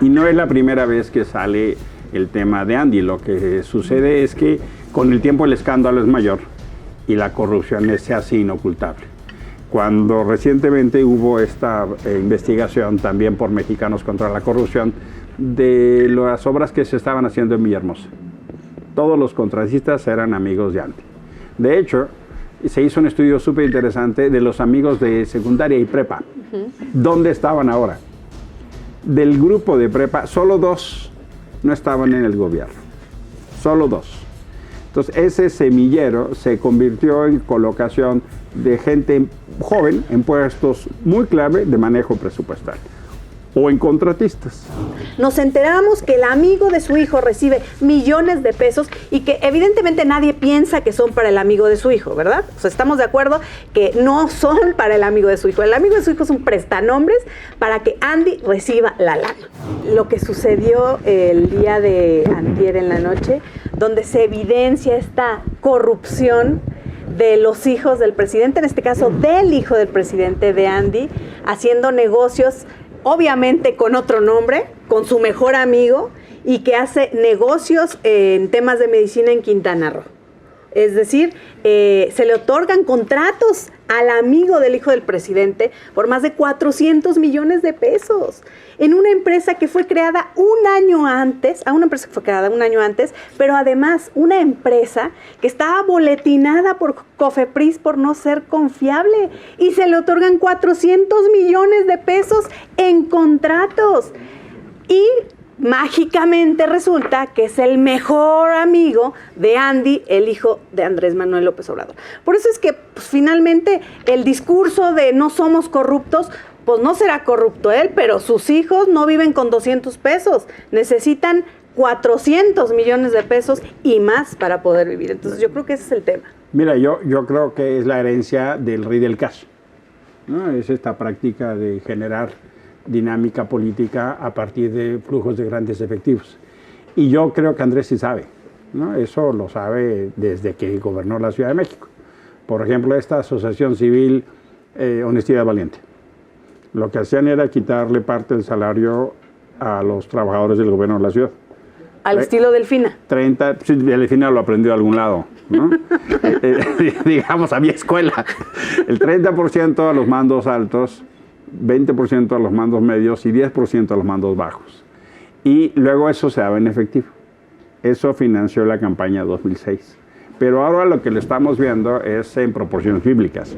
Y no es la primera vez que sale el tema de Andy. Lo que sucede es que con el tiempo el escándalo es mayor y la corrupción se hace inocultable. Cuando recientemente hubo esta investigación también por Mexicanos contra la Corrupción de las obras que se estaban haciendo en Villahermosa, todos los contratistas eran amigos de Andy. De hecho, se hizo un estudio súper interesante de los amigos de secundaria y prepa. ¿Dónde estaban ahora? Del grupo de prepa, solo 2 no estaban en el gobierno. Solo 2. Entonces, ese semillero se convirtió en colocación de gente joven en puestos muy clave de manejo presupuestal o en contratistas. Nos enteramos que el amigo de su hijo recibe millones de pesos y que evidentemente nadie piensa que son para el amigo de su hijo, ¿verdad? O sea, estamos de acuerdo que no son para el amigo de su hijo. El amigo de su hijo es un prestanombres para que Andy reciba la lana. Lo que sucedió el día de antier en la noche, donde se evidencia esta corrupción de los hijos del presidente, en este caso del hijo del presidente de Andy, haciendo negocios obviamente con otro nombre, con su mejor amigo, y que hace negocios en temas de medicina en Quintana Roo. Es decir, se le otorgan contratos al amigo del hijo del presidente por más de 400 millones de pesos en una empresa que fue creada un año antes, pero además una empresa que estaba boletinada por Cofepris por no ser confiable, y se le otorgan 400 millones de pesos en contratos. Y mágicamente resulta que es el mejor amigo de Andy, el hijo de Andrés Manuel López Obrador. Por eso es que pues, finalmente el discurso de no somos corruptos, pues no será corrupto él, pero sus hijos no viven con 200 pesos, necesitan 400 millones de pesos y más para poder vivir. Entonces yo creo que ese es el tema. Mira, yo creo que es la herencia del rey del cash, ¿no? Es esta práctica de generar dinámica política a partir de flujos de grandes efectivos. Y yo creo que Andrés sí sabe, ¿no? Eso lo sabe desde que gobernó la Ciudad de México. Por ejemplo, esta asociación civil Honestidad Valiente. Lo que hacían era quitarle parte del salario a los trabajadores del gobierno de la ciudad. Al estilo Delfina. 30, sí, Delfina lo aprendió de algún lado, ¿no? Digamos, había escuela. El 30% a los mandos altos, 20% a los mandos medios y 10% a los mandos bajos. Y luego eso se daba en efectivo. Eso financió la campaña 2006. Pero ahora lo que le estamos viendo es en proporciones bíblicas.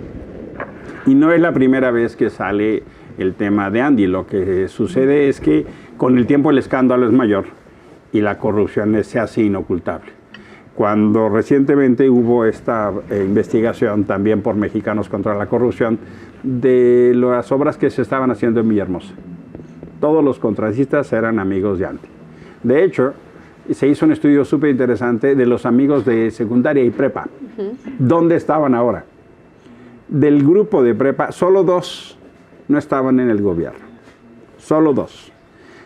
Y no es la primera vez que sale el tema de Andy. Lo que sucede es que con el tiempo el escándalo es mayor y la corrupción se hace inocultable. Cuando recientemente hubo esta investigación también por Mexicanos contra la Corrupción de las obras que se estaban haciendo en Villahermosa, todos los contratistas eran amigos de Andy. De hecho, se hizo un estudio súper interesante de los amigos de secundaria y prepa. ¿Dónde estaban ahora? Del grupo de prepa, solo 2 no estaban en el gobierno. Solo 2.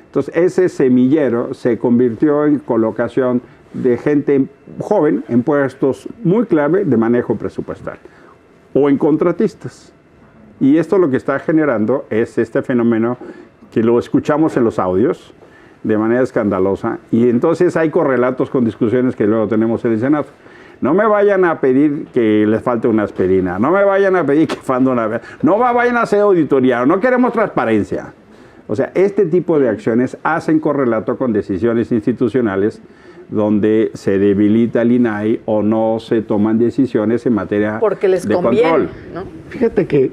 Entonces, ese semillero se convirtió en colocación de gente joven en puestos muy clave de manejo presupuestal o en contratistas. Y esto lo que está generando es este fenómeno que lo escuchamos en los audios de manera escandalosa, y entonces hay correlatos con discusiones que luego tenemos en el Senado. No me vayan a pedir que les falte una aspirina, no me vayan a pedir que falte una vez, no vayan a hacer auditoría, no queremos transparencia. O sea, este tipo de acciones hacen correlato con decisiones institucionales donde se debilita el INAI o no se toman decisiones en materia porque les de conviene, control. ¿no? Fíjate que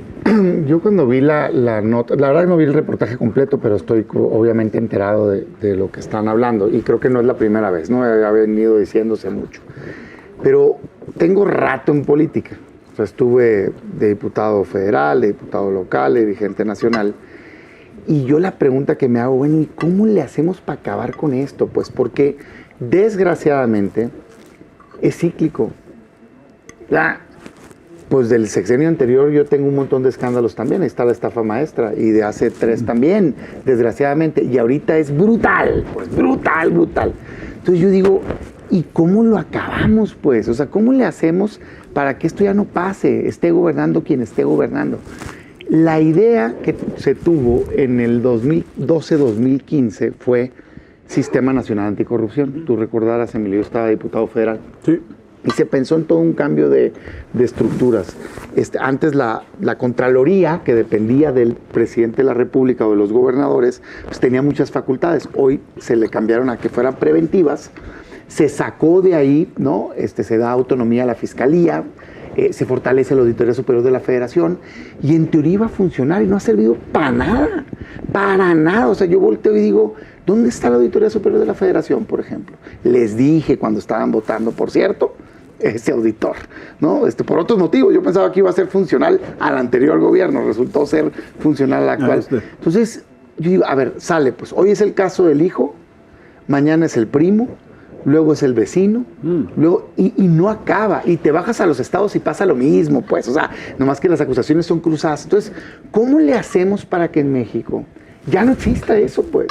yo cuando vi la nota, la verdad no vi el reportaje completo, pero estoy obviamente enterado de lo que están hablando, y creo que no es la primera vez, ¿no? Ha venido diciéndose mucho. Pero tengo rato en política. O sea, estuve de diputado federal, de diputado local, de dirigente nacional. Y yo la pregunta que me hago, bueno, ¿y cómo le hacemos para acabar con esto? Pues porque, desgraciadamente, es cíclico. Ya, pues del sexenio anterior yo tengo un montón de escándalos también. Ahí está la estafa maestra, y de hace 3 también, desgraciadamente. Y ahorita es brutal, pues brutal. Entonces yo digo, ¿y cómo lo acabamos, pues? O sea, ¿cómo le hacemos para que esto ya no pase? Esté gobernando quien esté gobernando. La idea que se tuvo en el 2012-2015 fue Sistema Nacional Anticorrupción. Tú recordarás, Emilio, yo estaba diputado federal. Sí. Y se pensó en todo un cambio de estructuras. Antes la Contraloría, que dependía del presidente de la República o de los gobernadores, pues tenía muchas facultades. Hoy se le cambiaron a que fueran preventivas. Se sacó de ahí, ¿no? Se da autonomía a la Fiscalía, se fortalece la Auditoría Superior de la Federación y en teoría iba a funcionar y no ha servido para nada. Para nada. O sea, yo volteo y digo, ¿dónde está la Auditoría Superior de la Federación, por ejemplo? Les dije cuando estaban votando, por cierto, ese auditor, ¿no? Por otros motivos, yo pensaba que iba a ser funcional al anterior gobierno, resultó ser funcional al actual. Entonces, yo digo, a ver, sale, pues, hoy es el caso del hijo, mañana es el primo, luego es el vecino, luego, y no acaba, y te bajas a los estados y pasa lo mismo, pues, o sea, nomás que las acusaciones son cruzadas. Entonces, ¿cómo le hacemos para que en México ya no exista eso, pues?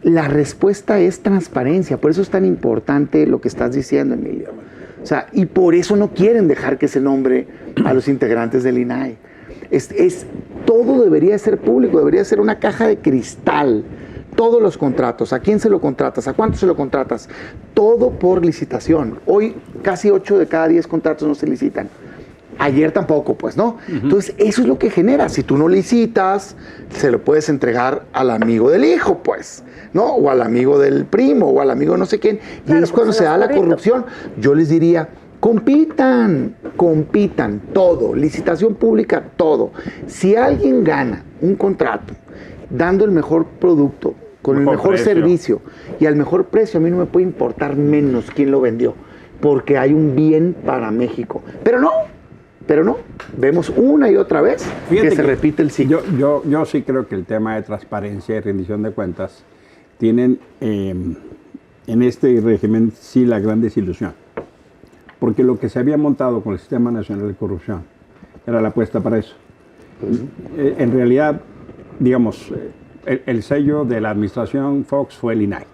La respuesta es transparencia, por eso es tan importante lo que estás diciendo, Emilio. O sea, y por eso no quieren dejar que se nombre a los integrantes del INAI. Todo debería ser público, debería ser una caja de cristal. Todos los contratos, ¿a quién se lo contratas? ¿A cuánto se lo contratas? Todo por licitación. Hoy casi 8 de cada 10 contratos no se licitan. Ayer tampoco, pues, ¿no? Entonces, eso es lo que genera. Si tú no licitas, se lo puedes entregar al amigo del hijo, pues, ¿no? O al amigo del primo, o al amigo no sé quién. Y claro, es cuando se da la corrupción. Yo les diría, compitan, todo. Licitación pública, todo. Si alguien gana un contrato dando el mejor producto, con el mejor servicio y al mejor precio, a mí no me puede importar menos quién lo vendió, porque hay un bien para México. Pero no, vemos una y otra vez que se repite el ciclo. Yo sí creo que el tema de transparencia y rendición de cuentas tienen en este régimen sí la gran desilusión. Porque lo que se había montado con el Sistema Nacional de Corrupción era la apuesta para eso. En realidad, digamos, el sello de la administración Fox fue el INAI,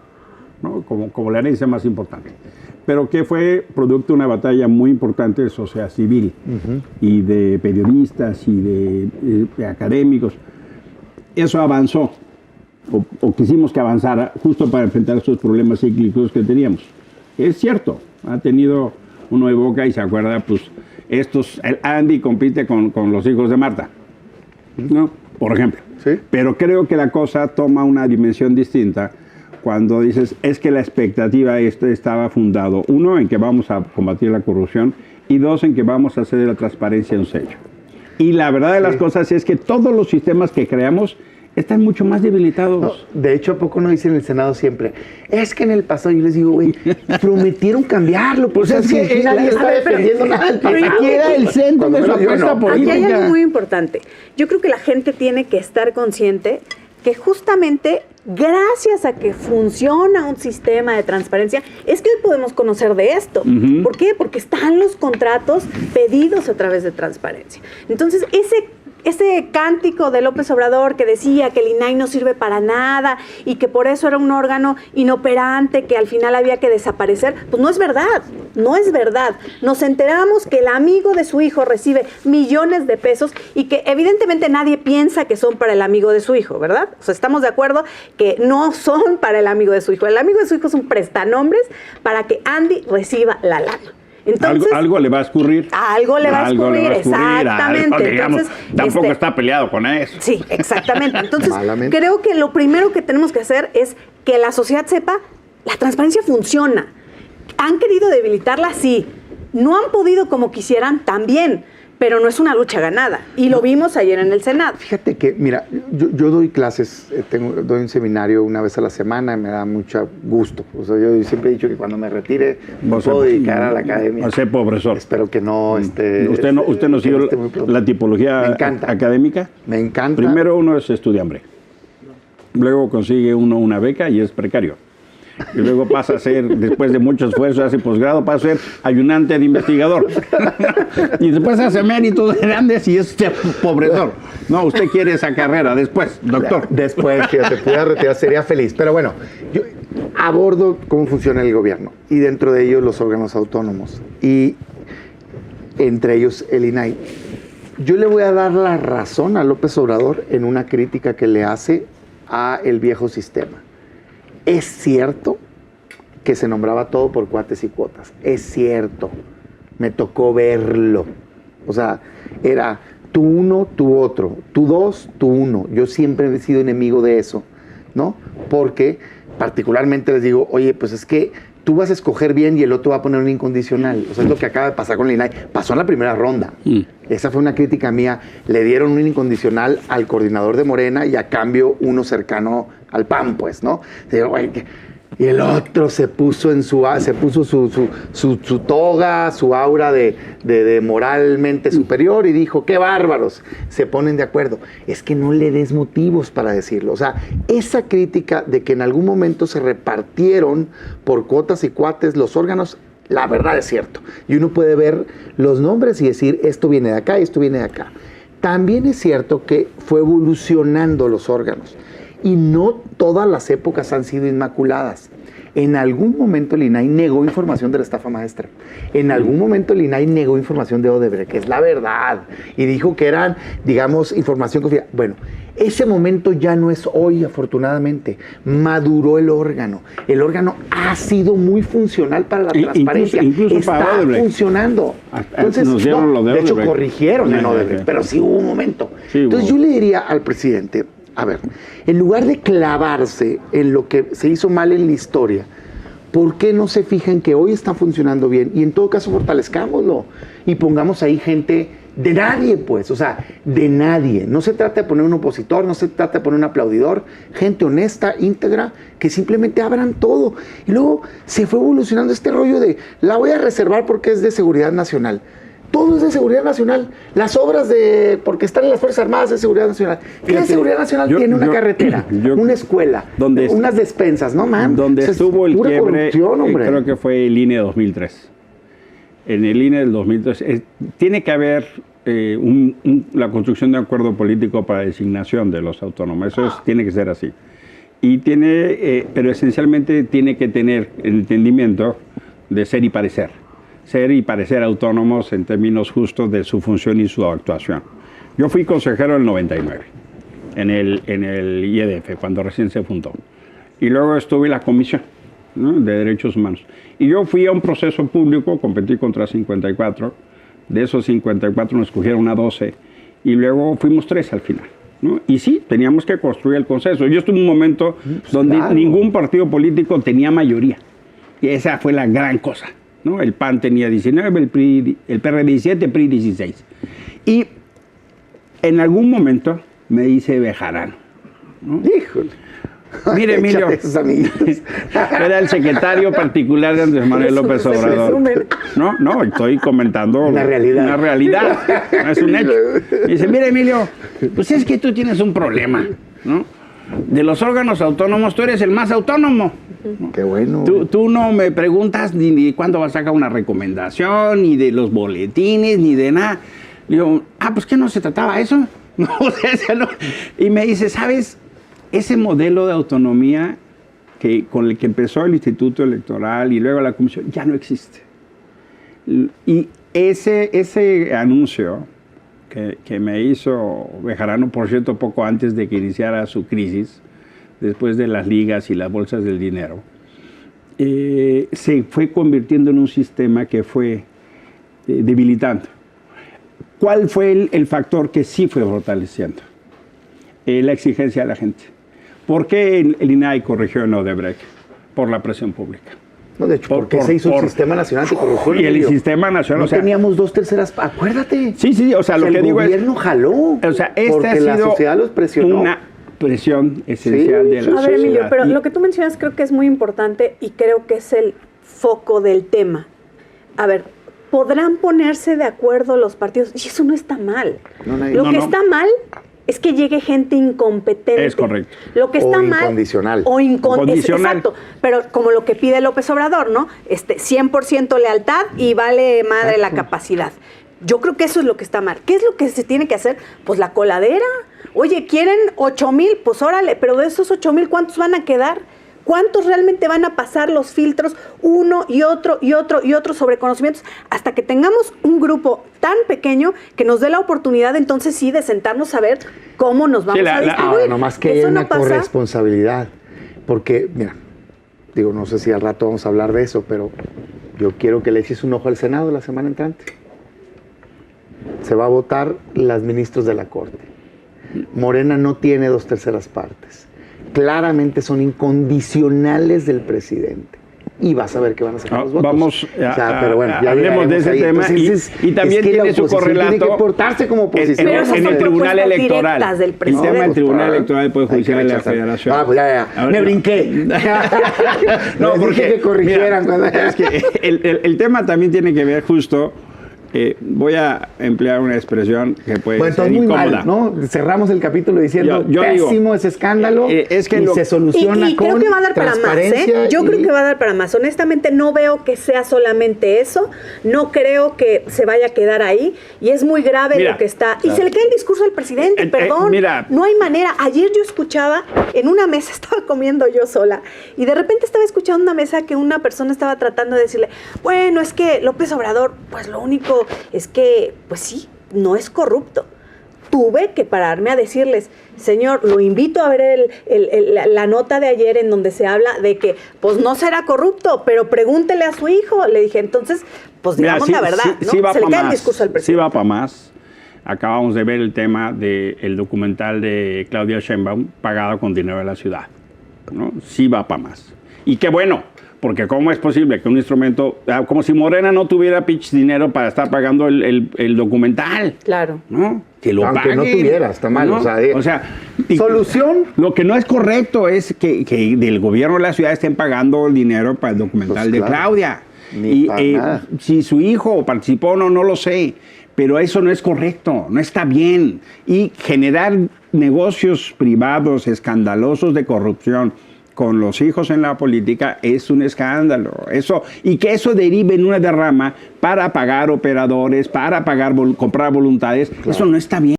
¿no? como la herencia más importante. Pero que fue producto de una batalla muy importante de sociedad civil y de periodistas y de académicos. Eso avanzó, o quisimos que avanzara, justo para enfrentar esos problemas cíclicos que teníamos. Es cierto, ha tenido, uno evoca y se acuerda, pues, el Andy compite con los hijos de Marta, ¿no? Por ejemplo. ¿Sí? Pero creo que la cosa toma una dimensión distinta cuando dices, es que la expectativa estaba fundado, uno, en que vamos a combatir la corrupción, y dos, en que vamos a hacer de la transparencia un sello. Y la verdad de las cosas es que todos los sistemas que creamos están mucho más debilitados. No, de hecho, ¿a poco no dicen en el Senado siempre? Es que en el pasado, yo les digo, güey, prometieron cambiarlo. Pues es que nadie está defendiendo nada. Era el centro de su apuesta política. Aquí hay algo muy importante. Yo creo que la gente tiene que estar consciente que justamente gracias a que funciona un sistema de transparencia, es que hoy podemos conocer de esto. ¿Por qué? Porque están los contratos pedidos a través de transparencia. Entonces, ese cántico de López Obrador que decía que el INAI no sirve para nada y que por eso era un órgano inoperante que al final había que desaparecer, pues no es verdad, no es verdad. Nos enteramos que el amigo de su hijo recibe millones de pesos y que evidentemente nadie piensa que son para el amigo de su hijo, ¿verdad? O sea, estamos de acuerdo que no son para el amigo de su hijo. El amigo de su hijo es un prestanombres para que Andy reciba la lana. Entonces, algo le va a escurrir. Algo le va a escurrir, exactamente. Algo, digamos, entonces, tampoco está peleado con eso. Sí, exactamente. Entonces, creo que lo primero que tenemos que hacer es que la sociedad sepa, la transparencia funciona. ¿Han querido debilitarla? Sí. ¿No han podido como quisieran? También. Pero no es una lucha ganada. Y lo vimos ayer en el Senado. Fíjate que, mira, yo doy clases, doy un seminario una vez a la semana y me da mucho gusto. O sea, yo siempre he dicho que cuando me retire me puedo dedicar a la academia. O sea, profesor. Espero que no ¿Usted no siguió la tipología académica? Me encanta. Primero uno es estudiambre. Luego consigue uno una beca y es precario. Y luego pasa a ser, después de mucho esfuerzo, hace posgrado, pasa a ser ayudante de investigador. Y después hace méritos grandes y es pobredor. No, usted quiere esa carrera después, doctor. Después, que se pudiera retirar, sería feliz. Pero bueno, yo abordo cómo funciona el gobierno y dentro de ellos los órganos autónomos y entre ellos el INAI. Yo le voy a dar la razón a López Obrador en una crítica que le hace a el viejo sistema. Es cierto que se nombraba todo por cuates y cuotas. Es cierto. Me tocó verlo. O sea, era tú uno, tú otro. Tú dos, tú uno. Yo siempre he sido enemigo de eso, ¿no? Porque particularmente les digo, oye, pues es que tú vas a escoger bien y el otro va a poner un incondicional. O sea, es lo que acaba de pasar con el INAI. Pasó en la primera ronda. Esa fue una crítica mía. Le dieron un incondicional al coordinador de Morena y a cambio uno cercano al PAN, pues, ¿no? Y el otro se puso su toga, su aura de moralmente superior y dijo, ¡qué bárbaros! Se ponen de acuerdo. Es que no le des motivos para decirlo. O sea, esa crítica de que en algún momento se repartieron por cuotas y cuates los órganos, la verdad es cierto. Y uno puede ver los nombres y decir, esto viene de acá y esto viene de acá. También es cierto que fue evolucionando los órganos. Y no todas las épocas han sido inmaculadas. En algún momento el INAI negó información de la estafa maestra. En algún momento el INAI negó información de Odebrecht, que es la verdad. Y dijo que eran, digamos, información confidencial. Bueno, ese momento ya no es hoy, afortunadamente. Maduró el órgano. El órgano ha sido muy funcional para la transparencia. Incluso está para Odebrecht. Funcionando. Entonces, nos dieron lo de hecho, Odebrecht. corrigieron en Odebrecht, pero sí hubo un momento. Sí, Entonces, hubo. yo le diría al presidente, a ver, en lugar de clavarse en lo que se hizo mal en la historia, ¿por qué no se fijan que hoy está funcionando bien? Y en todo caso fortalezcámoslo y pongamos ahí gente de nadie, pues, o sea, de nadie. No se trata de poner un opositor, no se trata de poner un aplaudidor, gente honesta, íntegra, que simplemente abran todo. Y luego se fue evolucionando este rollo de, la voy a reservar porque es de seguridad nacional. Todo es de seguridad nacional. Las obras porque están en las Fuerzas Armadas de seguridad nacional. ¿Qué de seguridad nacional tiene una carretera, una escuela, unas despensas, no, man? Donde estuvo el quiebre, hombre. creo que fue el INE 2003. En el INE del 2003 tiene que haber la construcción de un acuerdo político para designación de los autónomos. Eso tiene que ser así. Y pero esencialmente tiene que tener el entendimiento de ser y parecer. Ser y parecer autónomos en términos justos de su función y su actuación. Yo fui consejero en el 99, en el IEDF, cuando recién se fundó. Y luego estuve en la Comisión, ¿no?, de Derechos Humanos. Y yo fui a un proceso público, competí contra 54. De esos 54 nos escogieron a 12. Y luego fuimos 3 al final, ¿no? Y sí, teníamos que construir el consenso. Yo estuve en un momento donde ningún partido político tenía mayoría. Y esa fue la gran cosa, ¿no? El PAN tenía 19, el PRD 17, PRI 16. Y en algún momento me dice Bejarano, ¿no? Híjole. Mire, Emilio, era el secretario particular de Andrés Manuel López Obrador. No, estoy comentando una realidad. Una realidad, no es un hecho. Me dice, mire, Emilio, pues es que tú tienes un problema, ¿no? De los órganos autónomos, tú eres el más autónomo. Qué bueno. Tú no me preguntas ni cuándo vas a sacar una recomendación, ni de los boletines, ni de nada. Digo, pues ¿qué no se trataba eso? No, o sea, no. Y me dice, ¿sabes? Ese modelo de autonomía con el que empezó el Instituto Electoral y luego la Comisión ya no existe. Y ese anuncio que me hizo Bejarano, por cierto, poco antes de que iniciara su crisis, después de las ligas y las bolsas del dinero, se fue convirtiendo en un sistema que fue debilitando. ¿Cuál fue el factor que sí fue fortaleciendo? La exigencia de la gente. ¿Por qué el INAI corrigió en Odebrecht? Por la presión pública. No, de hecho, porque se hizo un sistema nacional anticorrupción. Y el sistema nacional, no teníamos 2/3, acuérdate. Sí, o sea, lo que digo es... El gobierno jaló, o sea, porque ha la sido sociedad los presionó. Una presión esencial de la sociedad. A ver, Emilio, pero lo que tú mencionas creo que es muy importante y creo que es el foco del tema. A ver, podrán ponerse de acuerdo los partidos, y eso no está mal. Lo que está mal es que llegue gente incompetente. Es correcto. Lo que está mal. Incondicional. O incondicional. Exacto. Pero como lo que pide López Obrador, ¿no? 100% lealtad y vale madre la capacidad. Yo creo que eso es lo que está mal. ¿Qué es lo que se tiene que hacer? Pues la coladera. Oye, ¿quieren 8,000? Pues órale, pero de esos 8,000, ¿cuántos van a quedar? ¿Cuántos realmente van a pasar los filtros uno y otro y otro y otro sobre conocimientos hasta que tengamos un grupo tan pequeño que nos dé la oportunidad entonces sí de sentarnos a ver cómo nos vamos a distribuir? Ahora, nomás que hay Eso una no pasa. corresponsabilidad. Porque, mira, digo, no sé si al rato vamos a hablar de eso, pero yo quiero que le eches un ojo al Senado la semana entrante. Se va a votar las ministros de la Corte. Morena no tiene 2/3 partes. Claramente son incondicionales del presidente. Y vas a ver que van a sacar los votos. Vamos pero bueno, ya hablemos de ese ahí. tema. Entonces, y también es que tiene la su oposición correlato tiene que portarse como oposición. Pero esas en son el Tribunal propuestas Electoral. directas del El presidente. tema del Tribunal Electoral del Poder Hay que Judicial de la rechazar. Federación. Pues ya. A ver, Me brinqué. No, Les porque dije que corrigieran. mira, es que el tema también tiene que ver justo. Voy a emplear una expresión que puede Bueno, ser entonces muy incómoda. mal, ¿no? Cerramos el capítulo diciendo Yo digo, pésimo ese escándalo es que y lo- se soluciona Y con creo que va a dar para más, transparencia. ¿eh? Yo y- creo que va a dar para más. Honestamente, no veo que sea solamente eso. No creo que se vaya a quedar ahí. Y es muy grave Mira, lo que está. Y se le cae el discurso al presidente, perdón. mira. No hay manera. Ayer yo escuchaba, en una mesa estaba comiendo yo sola, y de repente estaba escuchando una mesa que una persona estaba tratando de decirle, bueno, es que López Obrador, pues lo único es que, pues sí, no es corrupto. Tuve que pararme a decirles, señor, lo invito a ver la nota de ayer en donde se habla de que, pues no será corrupto, pero pregúntele a su hijo. Le dije, entonces, pues Mira, digamos sí- la verdad, sí- ¿no? sí va se le pa' cae el más, discurso al Sí presidente. va para más. Acabamos de ver el tema del documental de Claudia Sheinbaum pagado con dinero de la ciudad, ¿no? Sí va para más. Y qué bueno, porque ¿cómo es posible que un instrumento, como si Morena no tuviera pitch dinero para estar pagando el documental? Claro. ¿No? Que lo Aunque paguen. no tuviera, está mal, ¿no? o sea, y- ¿solución? Lo que no es correcto es que del gobierno de la ciudad estén pagando el dinero para el documental Pues de claro. Claudia. Ni para nada. Si su hijo participó o no, no lo sé. Pero eso no es correcto, no está bien. Y generar negocios privados escandalosos de corrupción con los hijos en la política es un escándalo. Y que eso derive en una derrama para pagar operadores, para comprar voluntades, eso no está bien.